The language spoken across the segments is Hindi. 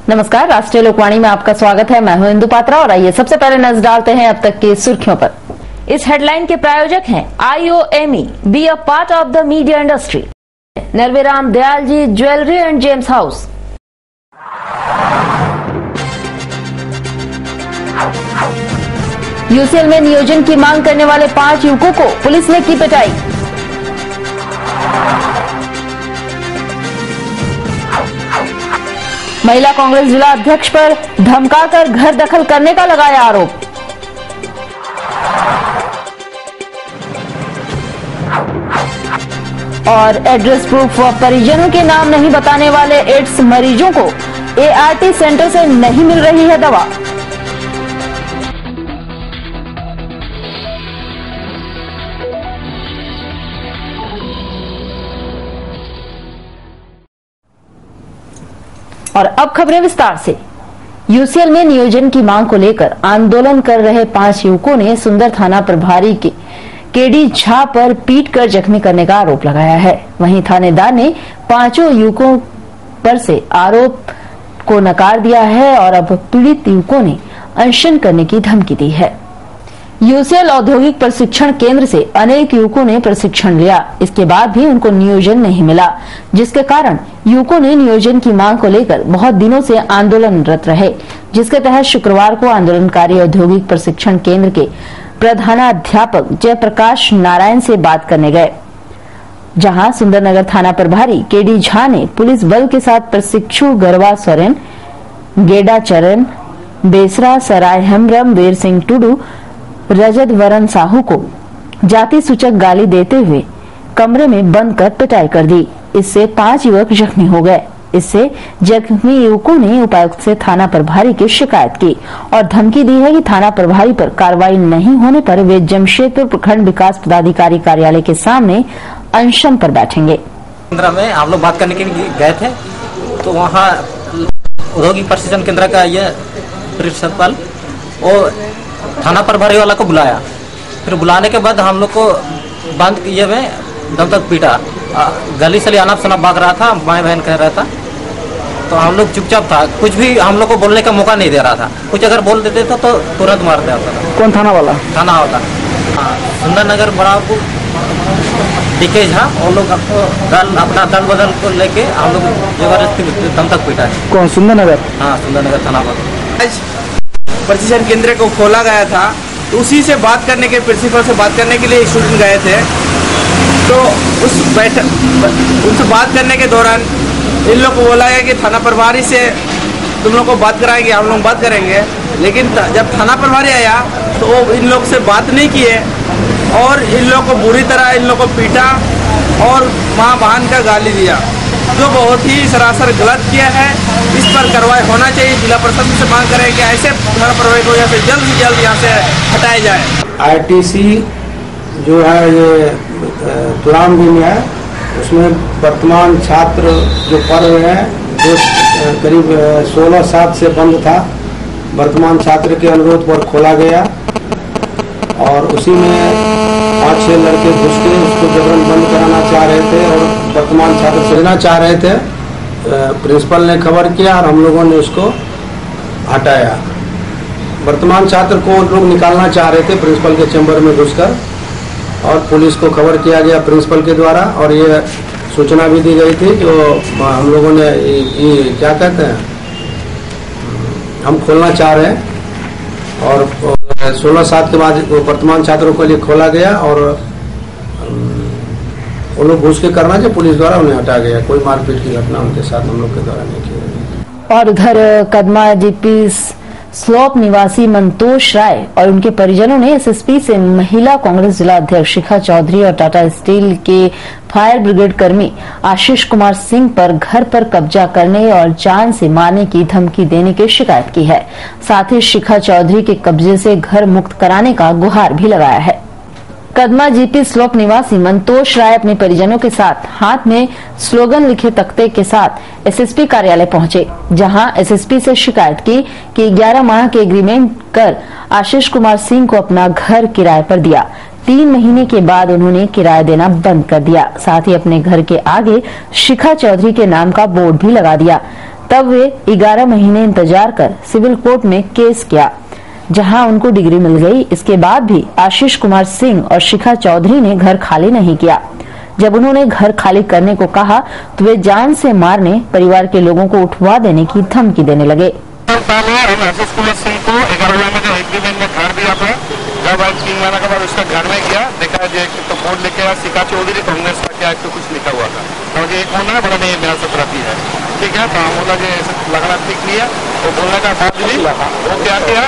नमस्कार, राष्ट्रीय लोकवाणी में आपका स्वागत है। मैं हूं इंदु पात्रा और आइए सबसे पहले नजर डालते हैं अब तक की सुर्खियों पर। इस हेडलाइन के प्रायोजक हैं IOME, be a part of the media industry, Narveram Dayal ji jewellery and gems house. UCL में नियोजन की मांग करने वाले 5 युवकों को पुलिस ने की पिटाई। महिला कांग्रेस जिला अध्यक्ष पर धमकाकर घर दखल करने का लगाया आरोप। और एड्रेस प्रूफ व परिजनों के नाम नहीं बताने वाले एड्स मरीजों को ART सेंटर से नहीं मिल रही है दवा। और अब खबरें विस्तार से। यूसीएल में नियोजन की मांग को लेकर आंदोलन कर रहे 5 युवकों ने सुंदर थाना प्रभारी के केडी झा पर पीट कर जख्मी करने का आरोप लगाया है। वहीं थानेदार ने 5 युवकों पर से आरोप को नकार दिया है और अब पीड़ित युवकों ने अनशन करने की धमकी दी है। यूसीएल औद्योगिक प्रशिक्षण केंद्र से अनेक युवकों ने प्रशिक्षण लिया, इसके बाद भी उनको नियोजन नहीं मिला, जिसके कारण युवकों ने नियोजन की मांग को लेकर बहुत दिनों से आंदोलनरत रहे, जिसके तहत शुक्रवार को आंदोलनकारी औद्योगिक प्रशिक्षण केंद्र के प्रधानाध्यापक जयप्रकाश नारायण से बात करने गए, जहां सुंदरनगर थाना प्रभारी केडी झा ने पुलिस बल के साथ प्रशिक्षु गरवा सोरेन, गेडा चरण, बेसरा सराय हेम्ब्रम, वीर सिंह टुडू, रजत वरन साहू को जाति सूचक गाली देते हुए कमरे में बंद कर पिटाई कर दी। इससे 5 युवक जख्मी हो गए। इससे जख्मी युवकों ने उपायुक्त से थाना प्रभारी की शिकायत की और धमकी दी है कि थाना प्रभारी पर कार्रवाई नहीं होने पर वे जमशेदपुर प्रखंड विकास पदाधिकारी कार्यालय के सामने अनशन पर बैठेंगे। केंद्र में हम लोग बात करने के लिए गए थे, तो वहाँ औद्योगिक प्रशिक्षण केंद्र का ये प्रिंसिपल और थाना प्रभारी वाला को बुलाया। फिर बुलाने के बाद हम लोग को बंद किए में दम तक पीटा। गली से अनाप शनाप भाग रहा था, माए बहन कह रहा था, तो हम लोग चुपचाप था, कुछ भी हम लोग को बोलने का मौका नहीं दे रहा था। कुछ अगर बोल देते तो तुरंत मार देता था। कौन थाना वाला? थाना होता सुंदरनगर बड़ापुर डीके झा और लोग अपना दल बदल को लेके हम लोग जबरदस्ती दम तक पीटा है। कौन? सुंदरनगर? हाँ, सुंदरनगर थाना पर। आज प्रशिक्षण केंद्र को खोला गया था, तो उसी से बात करने के प्रिंसिपल से बात करने के लिए स्टूडेंट गए थे। तो उस उनसे बात करने के दौरान इन लोग को बोला गया कि थाना प्रभारी से तुम लोग को बात कराएंगे, हम लोग बात करेंगे। लेकिन जब थाना प्रभारी आया तो वो इन लोग से बात नहीं किए और इन लोग को बुरी तरह इन लोग को पीटा और माँ बहन का गाली दिया, जो बहुत ही सरासर गलत किया है। इस पर कार्रवाई होना चाहिए। जिला प्रशासन से मांग करें कि ऐसे थाना प्रभारी को यहाँ से जल्द से जल्द यहाँ से हटाया जाए। ITC जो है ये तुराम दिन है, उसमें वर्तमान छात्र जो पढ़ रहे हैं, जो करीब 16/7 से बंद था, वर्तमान छात्र के अनुरोध पर खोला गया और उसी में 5-6 लड़के घुस के उसको जबरन बंद कराना चाह रहे थे और वर्तमान छात्र छोड़ना चाह रहे थे। प्रिंसिपल ने खबर किया और हम लोगों ने उसको हटाया। वर्तमान छात्र को लोग निकालना चाह रहे थे प्रिंसिपल के चैम्बर में घुसकर, और पुलिस को खबर किया गया प्रिंसिपल के द्वारा और ये सूचना भी दी गई थी। जो हम लोगों ने ये क्या कहते हैं, हम खोलना चाह रहे हैं और 16/7 के बाद वर्तमान छात्रों के लिए खोला गया और वो लोग घुस के करना चाहिए, पुलिस द्वारा उन्हें हटा गया। कोई मारपीट की घटना उनके साथ हम लोग के द्वारा नहीं की गई। और उधर कदमा जीपी स्लोप निवासी मंतोष राय और उनके परिजनों ने एसएसपी से महिला कांग्रेस जिला अध्यक्ष शिखा चौधरी और टाटा स्टील के फायर ब्रिगेड कर्मी आशीष कुमार सिंह पर घर पर कब्जा करने और जान से मारने की धमकी देने की शिकायत की है। साथ ही शिखा चौधरी के कब्जे से घर मुक्त कराने का गुहार भी लगाया है। कदमा जीपी स्लोप निवासी मंतोष राय अपने परिजनों के साथ हाथ में स्लोगन लिखे तख्ते के साथ एसएसपी कार्यालय पहुंचे, जहां एसएसपी से शिकायत की कि 11 माह के एग्रीमेंट कर आशीष कुमार सिंह को अपना घर किराए पर दिया। 3 महीने के बाद उन्होंने किराया देना बंद कर दिया। साथ ही अपने घर के आगे शिखा चौधरी के नाम का बोर्ड भी लगा दिया। तब वे 11 महीने इंतजार कर सिविल कोर्ट में केस किया, जहां उनको डिग्री मिल गई। इसके बाद भी आशीष कुमार सिंह और शिखा चौधरी ने घर खाली नहीं किया। जब उन्होंने घर खाली करने को कहा तो वे जान से मारने, परिवार के लोगों को उठवा देने की धमकी देने लगे। हम आशीष कुमार सिंह को 11 महीने का एग्रीमेंट में घर दिया था। जब 3 महीने के बाद उसका घर में गया, देखा तो बोर्ड लेके आया शिखा चौधरी कांग्रेस का क्या तो कुछ लिखा हुआ था। तो ये कौन है, बोला नहीं मेरा सतरती है, ठीक है। तो हम बोला कि लगना ठीक नहीं है। वो बोलने का बाद भी वो क्या किया,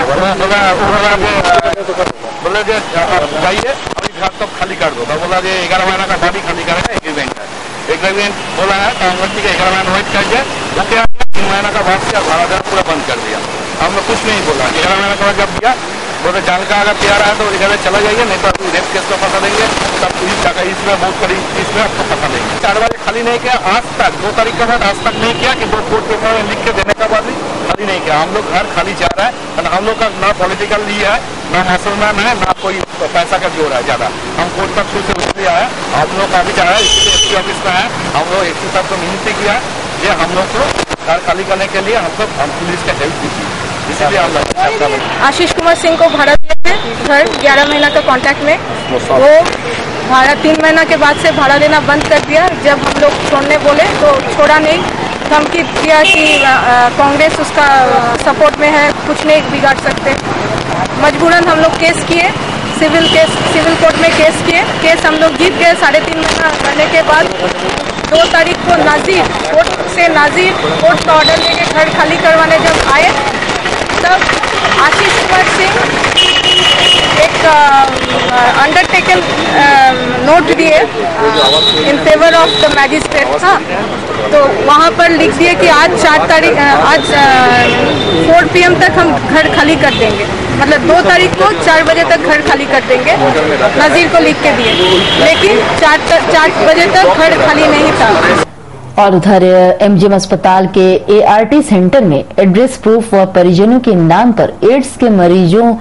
बोला जाइए अभी घर तब खाली कर दो। तो बोला 11 महीना का बाद ही खाली करेगा, एग्रीमेंट है। एग्रीमेंट बोला है तो हम ठीक है 11 महीना वेट करिए। वो क्या 3 महीना का बाद से भाड़ा देना पूरा बंद कर दिया। हमने कुछ नहीं बोला। 11 महीना का बाद जब दिया बोले जान का अगर तैयार है तो इधर चला जाइए, नहीं तो रेप केस में फंसा देंगे, तब पुलिस जाकर इसमें बहुत बड़ी इसमें आपको फंसा देंगे। 4 बजे खाली नहीं किया आज तक, 2 तारीख के बाद आज तक नहीं किया कि 2 कोर्ट पेपर में लिख के देने के बाद भी खाली नहीं किया। हम लोग घर खाली जा रहा है। हम लोग का ना पॉलिटिकल ली है, ना मुसलमान है, ना कोई पैसा का जोड़ है ज्यादा। हम कोर्ट तक शुरू से उठ लिया है। हम लोग काफी चाह रहे हैं, इसलिए एसपी ऑफिस में है। हम लोग एसपी साहब को मिनती किया ये हम लोग को घर खाली करने के लिए हम पुलिस का हेल्प दी, इसीलिए हम लोग आशीष कुमार सिंह को भाड़ा दिए थे घर 11 महीना का कॉन्ट्रैक्ट में। वो भाड़ा 3 महीना के बाद से भाड़ा देना बंद कर दिया। जब हम लोग छोड़ने बोले तो छोड़ा नहीं, धमकी दिया कि कांग्रेस उसका सपोर्ट में है, कुछ नहीं बिगाड़ सकते। मजबूरन हम लोग केस किए, सिविल कोर्ट में केस किए। केस हम लोग जीत गए। 3.5 महीना करने के बाद 2 तारीख को नाजिर कोर्ट का ऑर्डर लेके घर खाली करवाने जब आए, तब आशीष कुमार सिंह एक अंडरटेकन नोट दिए in favour of the magistrate. हाँ, तो वहाँ पर लिख दिए कि आज 4 PM तक हम घर खाली कर देंगे, मतलब 2 तारीख को 4 बजे तक घर खाली कर देंगे। नजीर को लिख के दिए, लेकिन 4 बजे तक घर खाली नहीं था। और उधर एमजीएम अस्पताल के एआरटी सेंटर में एड्रेस प्रूफ व परिजनों के नाम पर एड्स के मरीजों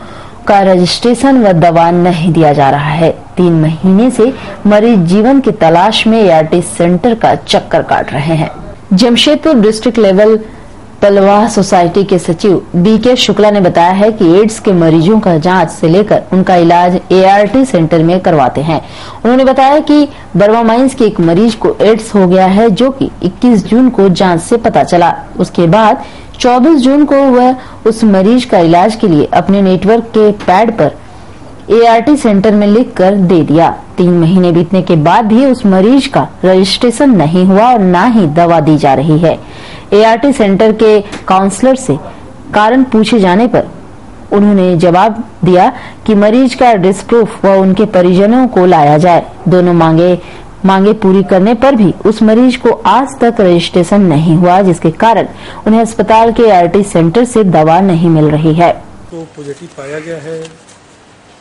का रजिस्ट्रेशन व दवा नहीं दिया जा रहा है। 3 महीने से मरीज जीवन की तलाश में एआरटी सेंटर का चक्कर काट रहे हैं। जमशेदपुर डिस्ट्रिक्ट लेवल तलवाह सोसाइटी के सचिव बीके शुक्ला ने बताया है कि एड्स के मरीजों का जांच से लेकर उनका इलाज एआरटी सेंटर में करवाते हैं। उन्होंने बताया कि बरवा माइंस के एक मरीज को एड्स हो गया है, जो कि 21 जून को जांच से पता चला। उसके बाद 24 जून को वह उस मरीज का इलाज के लिए अपने नेटवर्क के पैड पर एआरटी सेंटर में लिखकर दे दिया। 3 महीने बीतने के बाद भी उस मरीज का रजिस्ट्रेशन नहीं हुआ और न ही दवा दी जा रही है। एआरटी सेंटर के काउंसलर से कारण पूछे जाने पर उन्होंने जवाब दिया कि मरीज का एड्रेस प्रूफ व उनके परिजनों को लाया जाए। दोनों मांगे पूरी करने पर भी उस मरीज को आज तक रजिस्ट्रेशन नहीं हुआ, जिसके कारण उन्हें अस्पताल के एआरटी सेंटर से दवा नहीं मिल रही है। तो पॉजिटिव पाया गया है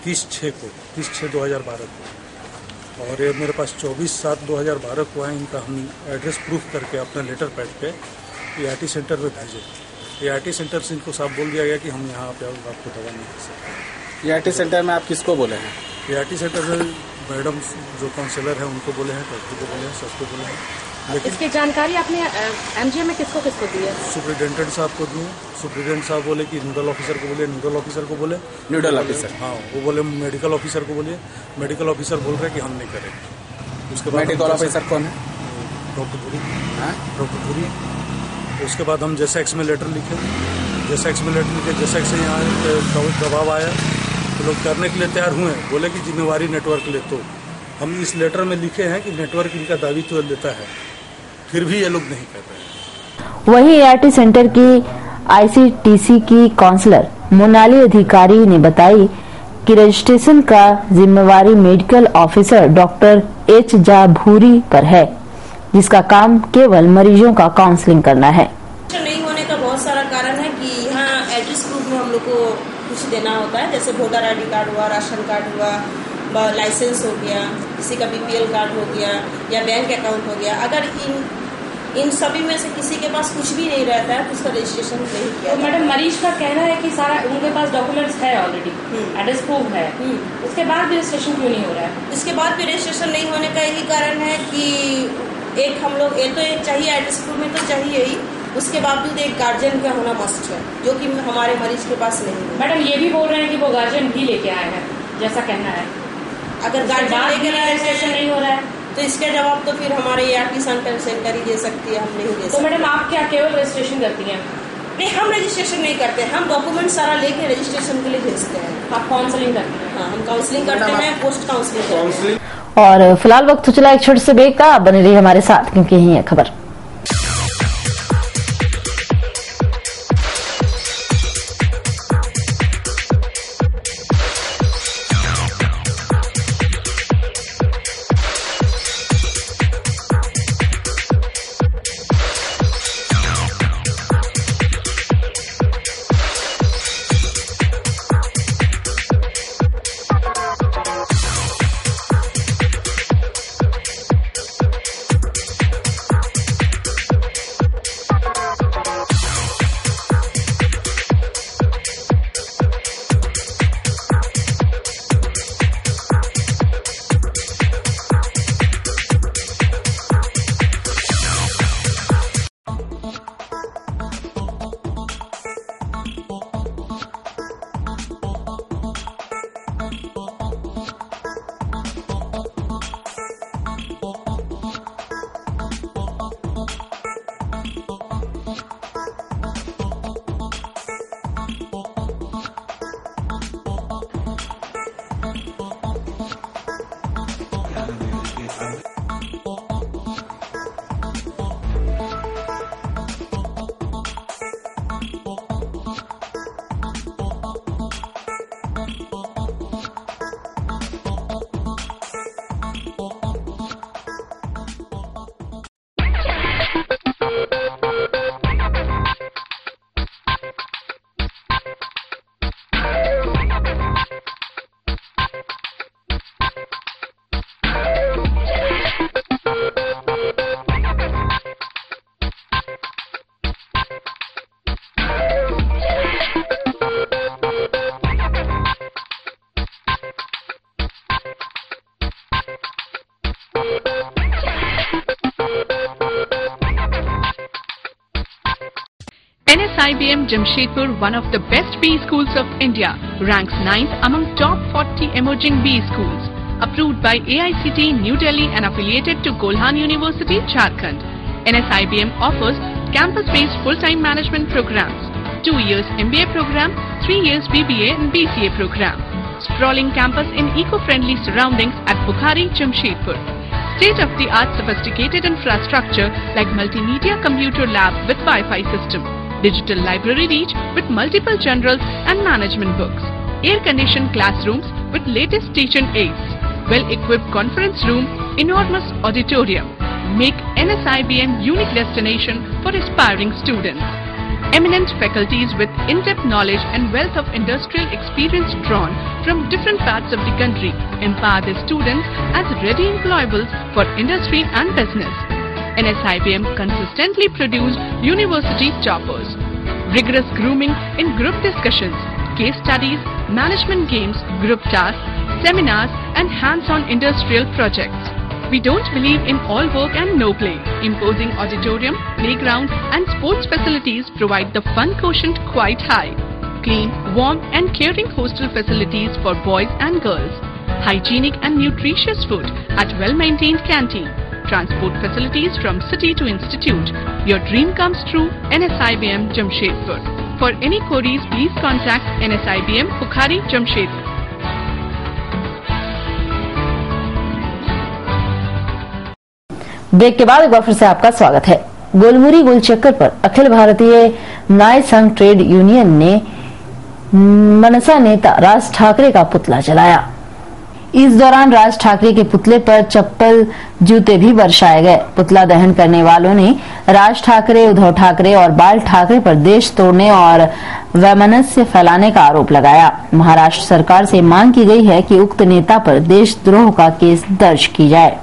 30/6/2012 को, और ये मेरे पास 24/7/2012 को है। इनका हम एड्रेस प्रूफ करके अपने लेटर पैड पे एआरटी सेंटर में भेजे। एआरटी सेंटर से इनको साफ बोल दिया गया कि हम यहाँ पे आपको दवा नहीं दे सकते। एआरटी सेंटर में आप किसको बोले हैं? एआरटी सेंटर में मैडम जो काउंसलर है उनको बोले हैं, डॉक्टर को बोले हैं, सबको बोले हैं। लेकिन इसकी जानकारी आपने एमजीएम में किसको दी है? सुप्रिटेंडेंट साहब को दिए। सुप्रिटेंडेंट साहब बोले कि नोडल ऑफिसर को बोले, नोडल ऑफिसर को बोले, नोडल ऑफिसर, हाँ वो बोले मेडिकल ऑफिसर को बोलिए, मेडिकल ऑफिसर बोल रहे कि हम नहीं करेंगे। उसके बाद मेडिकल ऑफिसर कौन है? डॉक्टर पुरी। उसके बाद हम जैसा एक्स में लेटर लिखे, जैसा एक्स से यहाँ दबाव आया तो लोग करने के लिए तैयार हुए। बोले कि जिम्मेवारी नेटवर्क ले, तो हम इस लेटर में लिखे हैं कि नेटवर्क इनका दायित्व लेता है, फिर भी ये लोग नहीं कर रहे। वहीं एआरटी सेंटर की आईसीटीसी की काउंसलर मोनाली अधिकारी ने बताई कि रजिस्ट्रेशन का जिम्मेवारी मेडिकल ऑफिसर डॉक्टर एच जाभूरी पर है, जिसका काम केवल मरीजों का काउंसलिंग करना है। नहीं होने का बहुत सारा कारण है कि यहाँ एड्रेस प्रूफ में हम लोग को कुछ देना होता है, जैसे वोटर आईडी कार्ड हुआ, राशन कार्ड हुआ, लाइसेंस हो गया, किसी का बीपीएल कार्ड हो गया या बैंक अकाउंट हो गया। अगर इन सभी में से किसी के पास कुछ भी नहीं रहता है तो उसका रजिस्ट्रेशन नहीं किया। तो मैडम मरीज का कहना है कि सारा उनके पास डॉक्यूमेंट्स है ऑलरेडी, एड्रेस प्रूफ है, उसके बाद भी रजिस्ट्रेशन क्यों नहीं हो रहा है? इसके बाद भी रजिस्ट्रेशन नहीं होने का यही कारण है कि एक हम लोग ये तो एक चाहिए एट स्कूल में तो चाहिए ही, उसके बावजूद एक गार्जियन का होना मस्ट है, जो कि हमारे मरीज के पास नहीं है। मैडम ये भी बोल रहे हैं कि वो गार्जियन भी लेके आए हैं, जैसा कहना है। अगर गार्जियन लेके आए रजिस्ट्रेशन नहीं हो रहा है तो इसका जवाब तो फिर हमारे ART सेंटर ही दे सकती है, हम नहीं दे सकते। तो मैडम आप क्या केवल रजिस्ट्रेशन करती हैं? नहीं, हम रजिस्ट्रेशन नहीं करते, हम डॉक्यूमेंट सारा लेके रजिस्ट्रेशन के लिए भेजते हैं। आप काउंसलिंग करते हैं? हाँ, हम काउंसलिंग करते हैं, पोस्ट काउंसलिंग। और फिलहाल वक्त चला एक छोटे से ब्रेक का, बने रहिए हमारे साथ क्योंकि यही है खबर। NSIBM Jamshedpur, one of the best B schools of India, ranks 9th among top 40 emerging B schools. Approved by AICTE New Delhi and affiliated to Kolhan University, Jharkhand. NSIBM offers campus-based full-time management programs, 2 years MBA program, 3 years BBA and BCA program. Sprawling campus in eco-friendly surroundings at Bukhari, Jamshedpur. State-of-the-art sophisticated infrastructure like multimedia computer lab with Wi-Fi system. Digital library reach with multiple general and management books. Air-conditioned classrooms with latest teaching aids. Well-equipped conference room, enormous auditorium. Make NSIBM unique destination for aspiring students. Eminent faculties with in-depth knowledge and wealth of industrial experience drawn from different parts of the country empower the students as ready employables for industry and business. NSIBM consistently produce university toppers. Rigorous grooming in group discussions, case studies, management games, group tasks, seminars and hands-on industrial projects. We don't believe in all work and no play. Imposing auditorium, playground and sports facilities provide the fun quotient quite high. Clean, warm and caring hostel facilities for boys and girls. Hygienic and nutritious food at well-maintained canteen. Transport facilities from city to institute. Your dream comes true, NSIBM Jamshedpur. For any queries, please contact NSIBM Bukhari, Jamshedpur. Break के बाद एक बार फिर से आपका स्वागत है। गोलमुरी गोलचक्कर पर अखिल भारतीय न्याय संघ ट्रेड यूनियन ने मनसा नेता राज ठाकरे का पुतला जलाया। इस दौरान राज ठाकरे के पुतले पर चप्पल जूते भी बरसाए गए। पुतला दहन करने वालों ने राज ठाकरे, उद्धव ठाकरे और बाल ठाकरे पर देश तोड़ने और वैमनस्य फैलाने का आरोप लगाया। महाराष्ट्र सरकार से मांग की गई है कि उक्त नेता पर देशद्रोह का केस दर्ज की जाए।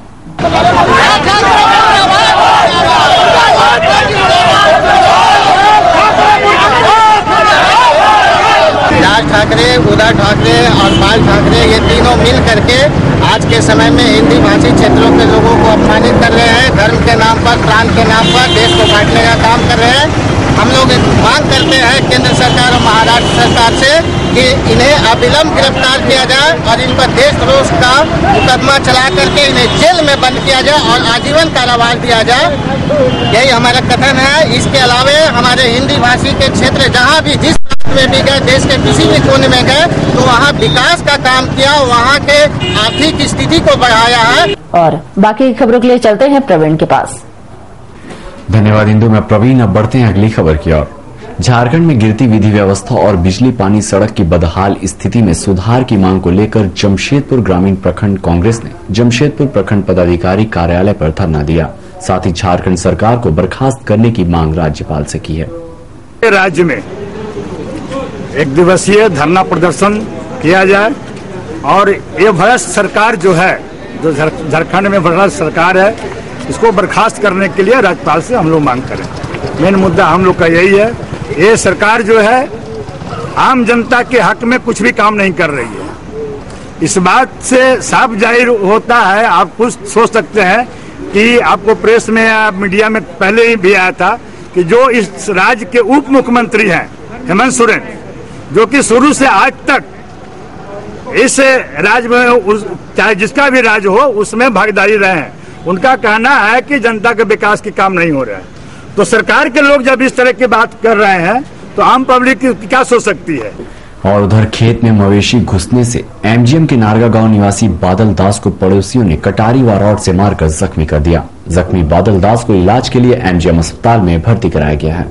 राज ठाकरे, उद्धव ठाकरे और बाल ठाकरे ये तीनों मिल करके आज के समय में हिंदी भाषी क्षेत्रों के लोगों को अपमानित कर रहे हैं। धर्म के नाम प्राण के नाम पर देश को बांटने का काम कर रहे हैं। हम लोग मांग करते हैं केंद्र सरकार और महाराष्ट्र सरकार से कि इन्हें अविलंब गिरफ्तार किया जाए और इन पर देशद्रोह का मुकदमा चला करके इन्हें जेल में बंद किया जाए और आजीवन कारावास दिया जाए। यही हमारा कथन है। इसके अलावा हमारे हिंदी भाषी के क्षेत्र जहाँ भी जिस में भी गए, देश के किसी भी कोने में गए, तो वहाँ विकास का काम किया, वहाँ के आर्थिक स्थिति को बढ़ाया है। और बाकी खबरों के लिए चलते हैं प्रवीण के पास। धन्यवाद इंदु। मैं प्रवीण। अब बढ़ते हैं अगली खबर की ओर। झारखंड में गिरती विधि व्यवस्था और बिजली पानी सड़क की बदहाल स्थिति में सुधार की मांग को लेकर जमशेदपुर ग्रामीण प्रखंड कांग्रेस ने जमशेदपुर प्रखंड पदाधिकारी कार्यालय पर धरना दिया। साथ ही झारखंड सरकार को बर्खास्त करने की मांग राज्यपाल से की है। राज्य में एक दिवसीय धरना प्रदर्शन किया जाए और ये भ्रष्ट सरकार जो है, जो झारखंड में भ्रष्ट सरकार है, इसको बर्खास्त करने के लिए राज्यपाल से हम लोग मांग करें। मेन मुद्दा हम लोग का यही है। ये सरकार जो है आम जनता के हक में कुछ भी काम नहीं कर रही है। इस बात से साफ जाहिर होता है, आप कुछ सोच सकते हैं कि आपको प्रेस में या मीडिया में पहले ही भी आया था कि जो इस राज्य के उप मुख्यमंत्री हैं हेमंत सोरेन, जो कि शुरू से आज तक इस राज्य में चाहे जिसका भी राज्य हो उसमें भागीदारी रहे हैं, उनका कहना है कि जनता के विकास के काम नहीं हो रहा है। तो सरकार के लोग जब इस तरह की बात कर रहे हैं तो आम पब्लिक क्या सोच सकती है। और उधर खेत में मवेशी घुसने से एमजीएम के नारगा गांव निवासी बादल दास को पड़ोसियों ने कटारी व रॉड से मारकर जख्मी कर दिया। जख्मी बादल दास को इलाज के लिए एमजीएम अस्पताल में भर्ती कराया गया है।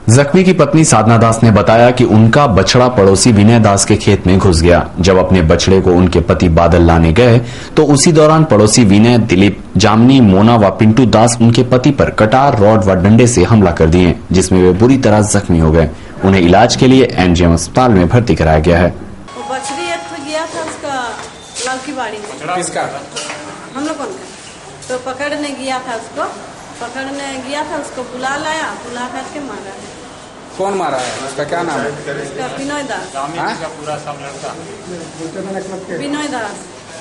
जख्मी की पत्नी साधना दास ने बताया कि उनका बछड़ा पड़ोसी विनय दास के खेत में घुस गया। जब अपने बछड़े को उनके पति बादल लाने गए तो उसी दौरान पड़ोसी विनय, दिलीप, जामनी, मोना व पिंटू दास उनके पति पर कटार, रॉड व डंडे से हमला कर दिए, जिसमें वे बुरी तरह जख्मी हो गए। उन्हें इलाज के लिए एमजीएम अस्पताल में भर्ती कराया गया है। बछड़ी गया था उसका लौकी बाड़ी में। किसका? हम लोगों का। तो पकड़ने गया था उसको बुला लाया, बुला करके मारा है। कौन मारा है? उसका क्या नाम है? उसका विनय दास। विनय दास।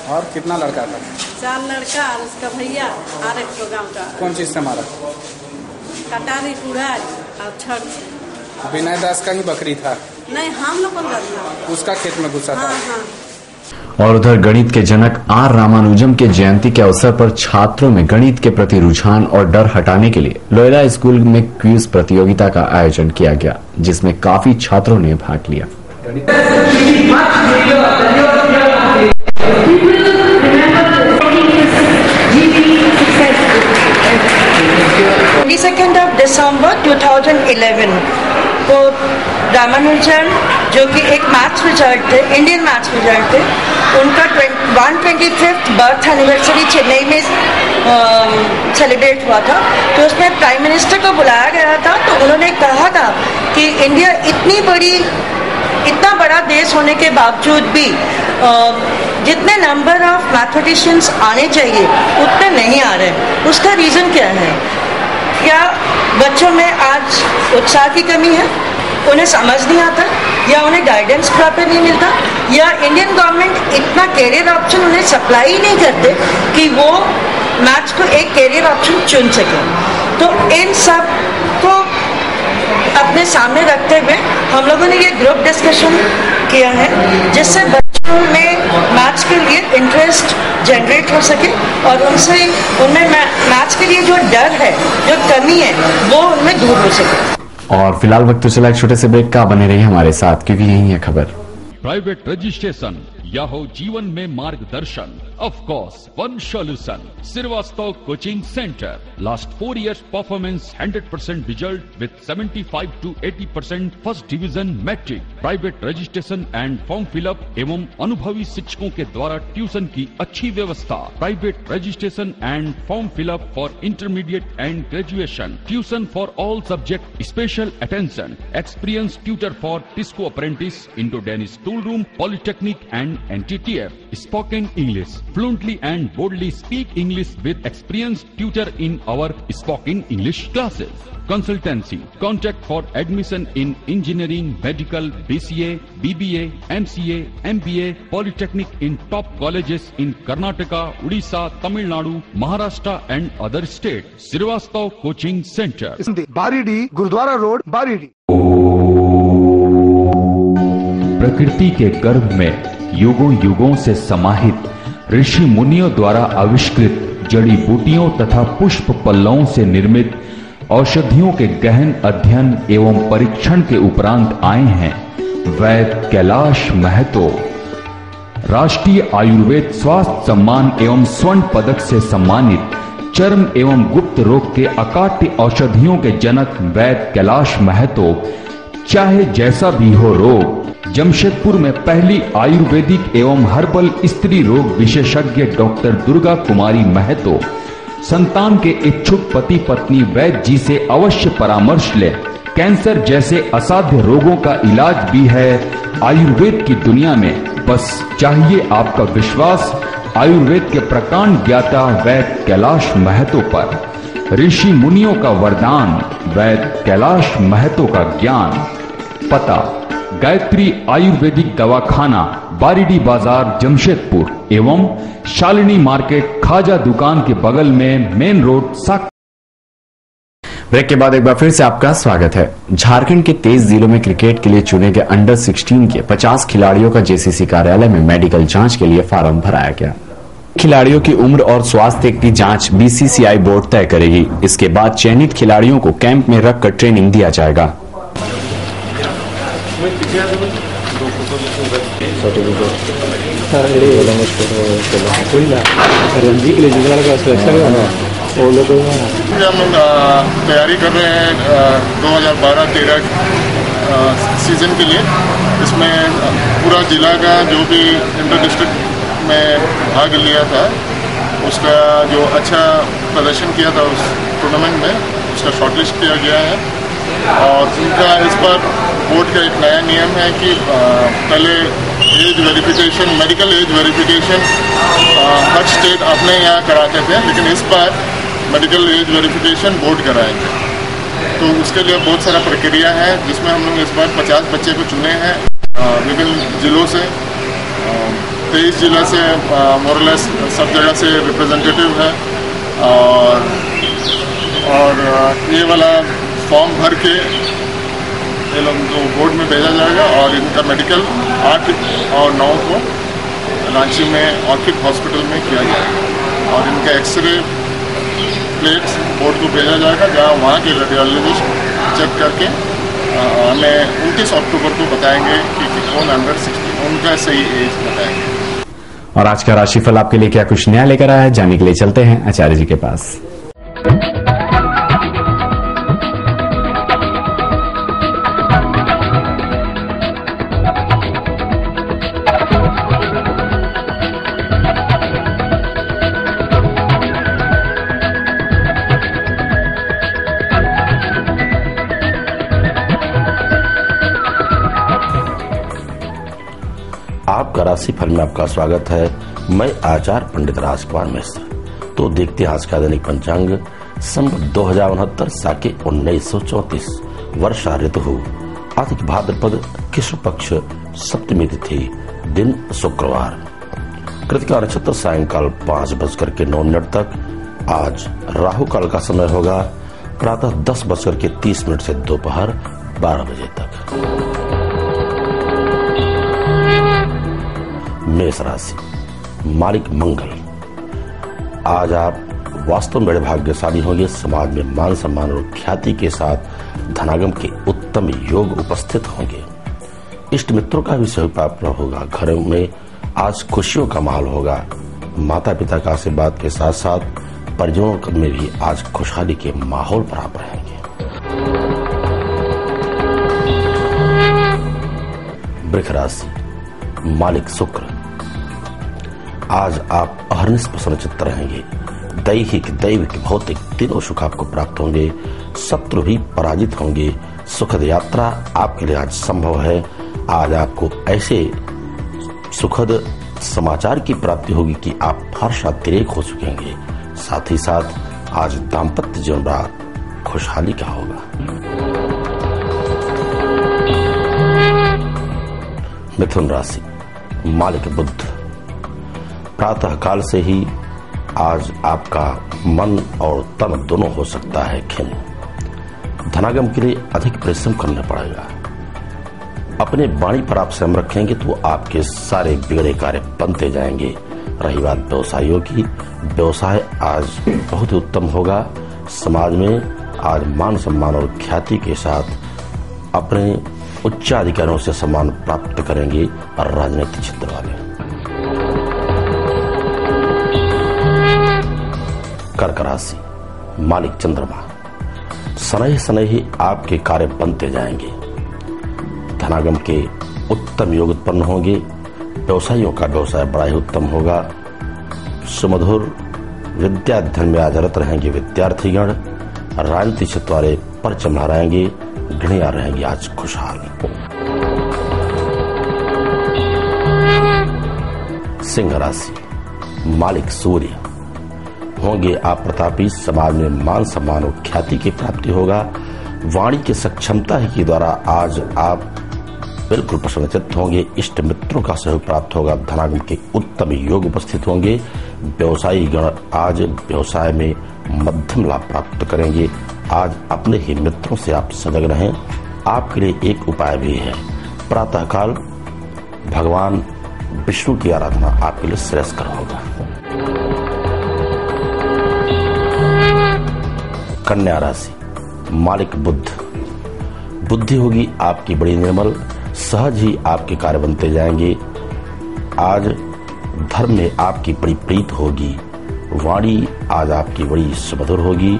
और कितना लड़का था? 4 लड़का और उसका भैया और एक गाँव का। कौन चीज से मारा? कटारी, कुड़ाई और छड़ से। विनय दास का ही बकरी था? नहीं, हम लोग था। उसका खेत में घुसा था। हाँ। और उधर गणित के जनक आर रामानुजम के जयंती के अवसर पर छात्रों में गणित के प्रति रुझान और डर हटाने के लिए लोयला स्कूल में क्विज प्रतियोगिता का आयोजन किया गया, जिसमें काफी छात्रों ने भाग लिया। 22 दिसंबर 2011 को रामानुजन, जो कि एक मैथ्स रिजल्ट थे, इंडियन मैथ्स रिजल्ट थे, उनका 125th बर्थ एनिवर्सरी चेन्नई में सेलिब्रेट हुआ था। तो उसमें प्राइम मिनिस्टर को बुलाया गया था। तो उन्होंने कहा था कि इंडिया इतना बड़ा देश होने के बावजूद भी जितने नंबर ऑफ मैथमेटिशियंस आने चाहिए उतने नहीं आ रहे। उसका रीज़न क्या है? क्या बच्चों में आज उत्साह की कमी है, उन्हें समझ नहीं आता, या उन्हें गाइडेंस प्रॉपर नहीं मिलता, या इंडियन गवर्नमेंट इतना कैरियर ऑप्शन उन्हें सप्लाई नहीं करते कि वो मैथ्स को एक कैरियर ऑप्शन चुन सके। तो इन सब को अपने सामने रखते हुए हम लोगों ने ये ग्रुप डिस्कशन किया है, जिससे बच्चों में मैथ्स के लिए इंटरेस्ट जनरेट हो सके और उनमें मैथ्स के लिए जो डर है, जो कमी है, वो उनमें दूर हो सके। और फिलहाल वक्त तो चला एक छोटे से ब्रेक का। बने रहिए हमारे साथ, क्योंकि यही है खबर। प्राइवेट रजिस्ट्रेशन या हो जीवन में मार्गदर्शन, of course one solution. Srivastava coaching centre, last 4 years performance, 100% result with 75 to 80% first division matric. Private registration and form fill up एवं अनुभवी शिक्षकों के द्वारा ट्यूशन की अच्छी व्यवस्था। Private registration and form fill up for intermediate and graduation. Tuition for all subject, special attention, experience tutor for TISCO apprentice, Indo Danish tool room, polytechnic and and NTTF. Spoken English. Fluently and boldly speak English with experienced tutor in our Spoken English classes. Consultancy. Contact for admission in engineering, medical, BCA, BBA, MCA, MBA, Polytechnic in top colleges in Karnataka, Odisha, Tamil Nadu, Maharashtra and other states. Srivastava Coaching Center. Baridih, Gurudwara road, Baridih. प्रकृति के गर्भ में युगों युगों से समाहित ऋषि मुनियों द्वारा आविष्कृत जड़ी बूटियों तथा पुष्प पल्लवों से निर्मित औषधियों के गहन अध्ययन एवं परीक्षण के उपरांत आए हैं वैद्य कैलाश महतो। राष्ट्रीय आयुर्वेद स्वास्थ्य सम्मान एवं स्वर्ण पदक से सम्मानित चर्म एवं गुप्त रोग के अकाट्य औषधियों के जनक वैद्य कैलाश महतो। चाहे जैसा भी हो रोग, जमशेदपुर में पहली आयुर्वेदिक एवं हर्बल स्त्री रोग विशेषज्ञ डॉक्टर दुर्गा कुमारी महतो संतान के इच्छुक पति पत्नी वैद्य जी से अवश्य परामर्श ले। कैंसर जैसे असाध्य रोगों का इलाज भी है आयुर्वेद की दुनिया में। बस चाहिए आपका विश्वास आयुर्वेद के प्रकांड ज्ञाता वैद्य कैलाश महतो पर। ऋषि मुनियों का वरदान, वैद्य कैलाश महतो का ज्ञान। पता गायत्री आयुर्वेदिक दवाखाना, बारीडी बाजार, जमशेदपुर एवं शालिनी मार्केट, खाजा दुकान के बगल में, मेन रोड, साक। ब्रेक के बाद एक बार फिर से आपका स्वागत है। झारखंड के 23 जिलों में क्रिकेट के लिए चुने गए अंडर 16 के 50 खिलाड़ियों का जेसीसी कार्यालय में मेडिकल जांच के लिए फॉर्म भराया गया। खिलाड़ियों की उम्र और स्वास्थ्य की जांच बीसीसीआई बोर्ड तय करेगी। इसके बाद चयनित खिलाड़ियों को कैंप में रखकर ट्रेनिंग दिया जाएगा। हम तैयारी कर रहे हैं 2012-13 सीजन के लिए। इसमें पूरा जिला का जो भी इंटर डिस्ट्रिक्ट में भाग लिया था उसका जो अच्छा प्रदर्शन किया था उस टूर्नामेंट में उसका शॉर्टलिस्ट किया गया है। और उनका इस बार बोर्ड का एक नया नियम है कि पहले age verification, medical age verification हर स्टेट अपने यहाँ कराते थे, लेकिन इस बार मेडिकल एज वेरिफिकेशन बोर्ड कराएंगे। तो उसके लिए बहुत सारा प्रक्रिया है जिसमें हम लोग इस बार 50 बच्चे को चुने हैं विभिन्न जिलों से। 23 जिला से मोरलेस सब जगह से रिप्रेजेंटेटिव है। और ये वाला फॉर्म भर के ये लोग बोर्ड में भेजा जाएगा और इनका मेडिकल 8 और 9 को रांची में ऑर्किड हॉस्पिटल में किया जाएगा और इनका एक्सरे प्लेट्स बोर्ड को भेजा जाएगा जहाँ वहाँ के रेडियोलॉजिस्ट चेक करके हमें 29 अक्टूबर को बताएंगे कि कौन अंडर 16 उनका सही एज बताएंगे। और आज का राशिफल आपके लिए क्या कुछ नया लेकर आया है, जानने के लिए चलते हैं आचार्य जी के पास। आपका राशिफल में आपका स्वागत है। मैं आचार्य पंडित राजकुमार मिश्र। तो देखते हैं आज का दैनिक पंचांग। संवत 2069 साके 1934 वर्षा ऋतु अधिक भाद्रपद कृष्ण पक्ष सप्तमी तिथि दिन शुक्रवार। कृतिका नक्षत्र सायंकाल 5:09 तक। आज राहु काल का समय होगा प्रातः 10:30 से दोपहर 12 बजे तक। मेष राशि, मालिक मंगल। आज आप वास्तव में बड़े भाग्यशाली होंगे। समाज में मान सम्मान और ख्याति के साथ धनागम के उत्तम योग उपस्थित होंगे। इष्ट मित्रों का भी सहयोग प्राप्त होगा। घर में आज खुशियों का माहौल होगा। माता पिता का आशीर्वाद के साथ साथ परिजनों में भी आज खुशहाली के माहौल पर आप रहेंगे। वृष राशि, मालिक शुक्र। आज आप अहर्निश प्रसन्नचित्त रहेंगे। दैहिक, दैविक, भौतिक तीनों सुख आपको प्राप्त होंगे। शत्रु भी पराजित होंगे। सुखद यात्रा आपके लिए आज संभव है। आज आपको ऐसे सुखद समाचार की प्राप्ति होगी कि आप हर्षातिरेक हो चुकेंगे। साथ ही साथ आज दाम्पत्य जीवन बड़ा खुशहाली का होगा। मिथुन राशि, मालिक बुध। प्रातः काल से ही आज आपका मन और तन दोनों हो सकता है खिन्न। धनागम के लिए अधिक परिश्रम करना पड़ेगा। अपने वाणी पर आप संयम रखेंगे तो आपके सारे बिगड़े कार्य बनते जाएंगे। रही बात व्यवसायियों की, व्यवसाय आज बहुत ही उत्तम होगा। समाज में आज मान सम्मान और ख्याति के साथ अपने उच्चाधिकारियों से सम्मान प्राप्त करेंगे और राजनीतिक क्षेत्र वाले। कर्क राशि, मालिक चंद्रमा। शनैः शनैः आपके कार्य बनते जाएंगे। धनागम के उत्तम योग उत्पन्न होंगे। व्यवसायियों का व्यवसाय बड़ा ही उत्तम होगा। सुमधुर विद्या अध्ययन में आज रत रहेंगे विद्यार्थीगण। राजनीतिक क्षेत्र वाले परचम लहराएंगे। गृहिणियां रहेंगी आज खुशहाल। सिंह राशि, मालिक सूर्य। होंगे आप प्रतापी। समाज में मान सम्मान और ख्याति की प्राप्ति होगा। वाणी की सक्षमता के द्वारा आज आप बिल्कुल प्रसन्नचित्त होंगे। इष्ट मित्रों का सहयोग प्राप्त होगा। धनागम के उत्तम योग उपस्थित होंगे। व्यवसायी गण आज व्यवसाय में मध्यम लाभ प्राप्त करेंगे। आज अपने ही मित्रों से आप सजग रहें। आपके लिए एक उपाय भी है। प्रातःकाल भगवान विष्णु की आराधना आपके लिए श्रेयस्कर होगा। कन्या राशि, मालिक बुध। बुद्धि होगी आपकी बड़ी निर्मल। सहज ही आपके कार्य बनते जाएंगे। आज धर्म में आपकी बड़ी प्रीत होगी। वाणी आज आपकी बड़ी सुमधुर होगी।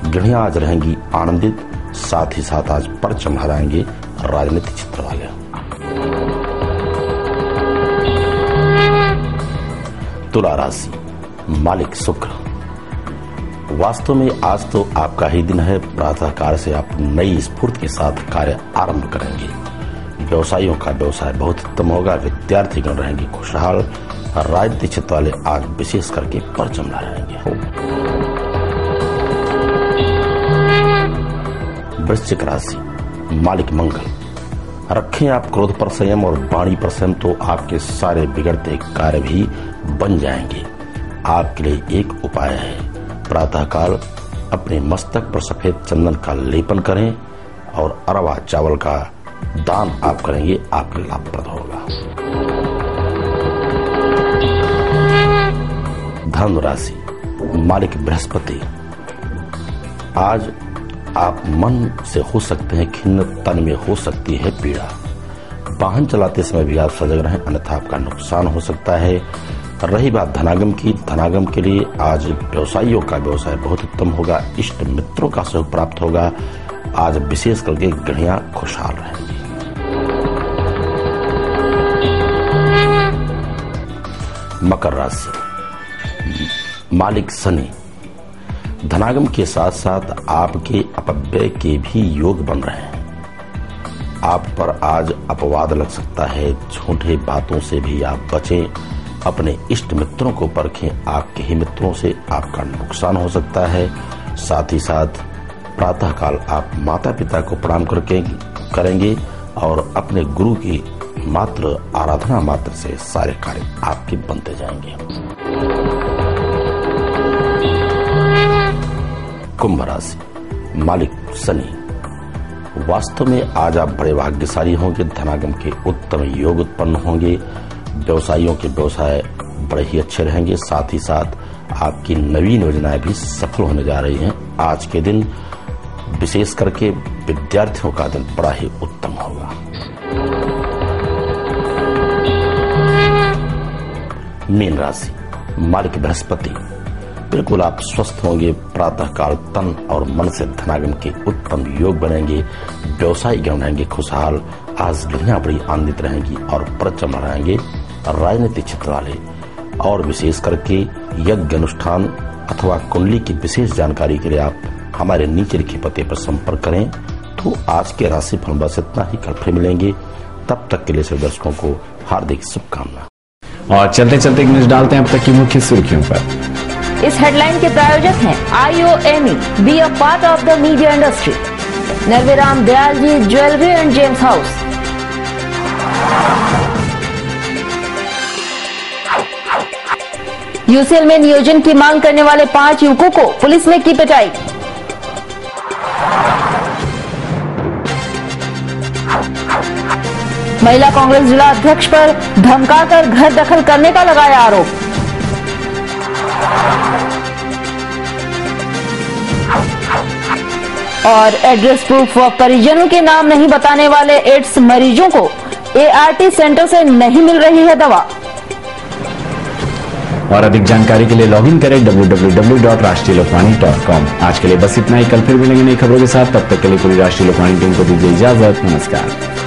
गृहिणियां आज रहेंगी आनंदित। साथ ही साथ आज परचम लहराएंगे राजनीतिक क्षेत्र वाले। तुला राशि, मालिक शुक्र। वास्तव में आज तो आपका ही दिन है। प्रातःकाल से आप नई स्फूर्ति के साथ कार्य आरंभ करेंगे। व्यवसायियों का व्यवसाय बहुत उत्तम होगा। विद्यार्थीगण रहेंगे खुशहाल। राजनीतिक क्षेत्र वाले आज विशेष करके परचम लहराएंगे। वृश्चिक राशि, मालिक मंगल। रखें आप क्रोध पर संयम और वाणी पर संयम तो आपके सारे बिगड़ते कार्य भी बन जाएंगे। आपके लिए एक उपाय है। प्रातःकाल अपने मस्तक पर सफेद चंदन का लेपन करें और अरवा चावल का दान आप करेंगे। आपके लाभप्रद होगा। धनु राशि, मालिक बृहस्पति। आज आप मन से हो सकते हैं खिन्न। तन में हो सकती है पीड़ा। वाहन चलाते समय भी आप सजग रहें, अन्यथा आपका नुकसान हो सकता है। रही बात धनागम की, धनागम के लिए आज व्यवसायियों का व्यवसाय बहुत उत्तम होगा। इष्ट मित्रों का सहयोग प्राप्त होगा। आज विशेष करके गृहिणियां खुशहाल रहेंगी। मकर राशि, मालिक शनि। धनागम के साथ साथ आपके अपव्यय के भी योग बन रहे हैं। आप पर आज अपवाद लग सकता है। झूठे बातों से भी आप बचें। अपने इष्ट मित्रों को परखें। आपके ही मित्रों से आपका नुकसान हो सकता है। साथ ही साथ प्रातःकाल आप माता पिता को प्रणाम करके करेंगे और अपने गुरु की मात्र आराधना मात्र से सारे कार्य आपके बनते जाएंगे। कुंभ राशि, मालिक शनि। वास्तव में आज आप बड़े भाग्यशाली होंगे। धनागम के उत्तम योग उत्पन्न होंगे। व्यवसायियों के व्यवसाय बड़े ही अच्छे रहेंगे। साथ ही साथ आपकी नवीन योजनाएं भी सफल होने जा रही हैं। आज के दिन विशेष करके विद्यार्थियों का दिन बड़ा ही उत्तम होगा। मीन राशि, मालिक बृहस्पति। बिल्कुल आप स्वस्थ होंगे। प्रातःकाल तन और मन से धनागम के उत्तम योग बनेंगे। व्यवसायी गण रहेंगे खुशहाल। आज गृहिणियां बड़ी आनंदित रहेंगी और परचम लहराएंगे राजनीतिक क्षेत्र वाले। और विशेष करके यज्ञ अनुष्ठान अथवा कुंडली की विशेष जानकारी के लिए आप हमारे नीचे लिखे पते पर संपर्क करें। तो आज के राशि फल बस इतना ही। कल फिर मिलेंगे। तब तक के लिए सभी दर्शकों को हार्दिक शुभकामनाएं। और चलते चलते न्यूज डालते हैं अब तक की मुख्य सुर्खियों पर। इस हेडलाइन के प्रायोजक हैं IOME, be a part of the media industry, Narveram Dayal ji jewellery and gems house. UCL में नियोजन की मांग करने वाले 5 युवकों को पुलिस ने की पिटाई। महिला कांग्रेस जिला अध्यक्ष पर धमकाकर घर दखल करने का लगाया आरोप। और एड्रेस प्रूफ व परिजनों के नाम नहीं बताने वाले एड्स मरीजों को ART सेंटर से नहीं मिल रही है दवा। और अधिक जानकारी के लिए लॉगिन करें www.rashtriyalokmani.com। आज के लिए बस इतना ही, कल फिर मिलेंगे नई खबरों के साथ। तब तक के लिए पूरी राष्ट्रीय लोकवाणी टीम को दीजिए इजाजत। नमस्कार।